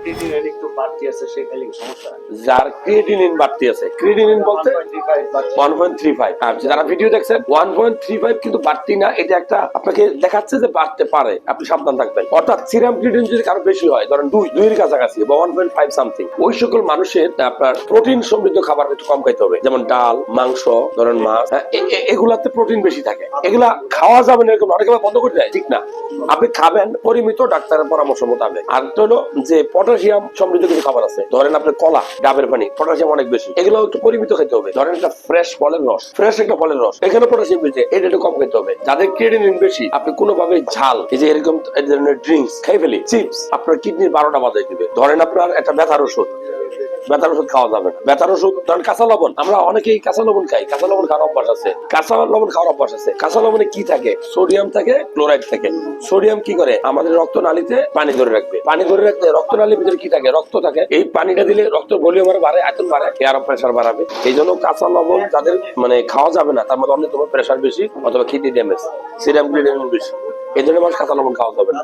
Creatinine একটু বাড়তি আছে সেখানে সমস্যা। যার ক্রিয়েটিনিন বাড়তি আছে, ক্রিয়েটিনিন বলতে 1.35, আর যারা ভিডিও দেখছেন 1.35 কিন্তু বাড়তি না, এটা একটা আপনাকে দেখাচ্ছে যে বাড়তে পারে, আপনি সাবধান থাকবেন। অর্থাৎ সিরাম ক্রিয়েটিনিন যদি কারো বেশি হয়, ধরেন 2 এর কাছাকাছি বা 1.5 সামথিং, ওই সকল মানুষের আপনার প্রোটিন সমৃদ্ধ খাবার একটু কম খাইতে হবে, যেমন ডাল, মাংস, ধরেন মাছ, এগুলাতে প্রোটিন বেশি থাকে। এগুলা খাওয়া যাবে না এরকম অনেকে বন্ধ করে দেয়, ঠিক না। আপনি খাবেন পরিমিত, ডাক্তারের পরামর্শ মোতাবেক। আর হলো যে পটাশিয়াম সমৃদ্ধ কিছু খাবার আছে, ধরেন আপনি কলা, ডাবের পানি, পটাশিয়াম অনেক বেশি, এগুলো একটু পরিমিত খেতে হবে। ধরেন একটা ফ্রেশ ফলের রস, ফ্রেশ একটা ফলের রস, এখানে পটাশিয়াম বেশি, এটা একটু কম খেতে হবে। যাদের ক্রিয়েটিনিন বেশি, আপনি কোনোভাবে ঝাল, এই যে এরকম ধরনের ড্রিঙ্কস খাই ফেলি, চিপস, আপনার কিডনির 12টা বাজাই দিবে। ধরেন আপনার একটা ব্যথার ওষুধ, ব্যথার ওষুধ খাওয়া যাবে না। ব্যথার ওষুধ ধরেন কাঁচা লবণ, আমরা অনেকেই কাঁচা লবণ খাই, কাঁচা লবণ খাওয়ার অভ্যাস আছে, কাঁচা লবণ খাওয়ার অভ্যাস আছে। কাঁচা লবণে কি থাকে? সোডিয়াম থাকে, ক্লোরাইড থাকে। সোডিয়াম কি করে? আমাদের রক্তনালীতে পানি ধরে রাখবে। পানি ধরে রাখতে রক্তনালীর ভিতরে কি থাকে? রক্ত থাকে। এই পানিটা দিলে রক্ত ভলিউম বাড়ে, আয়তন বাড়ে, এয়ার প্রেসার বাড়াবে। এই জন্য কাঁচা লবণ যাদের খাওয়া যাবে না, তার মধ্যে অন্যতম প্রেসার বেশি অথবা কিডনি ড্যামেজ, সিরাম ক্রিয়েটিনিন বেশি, এই জন্য মানুষ কাঁচা লবণ খাওয়া যাবে না।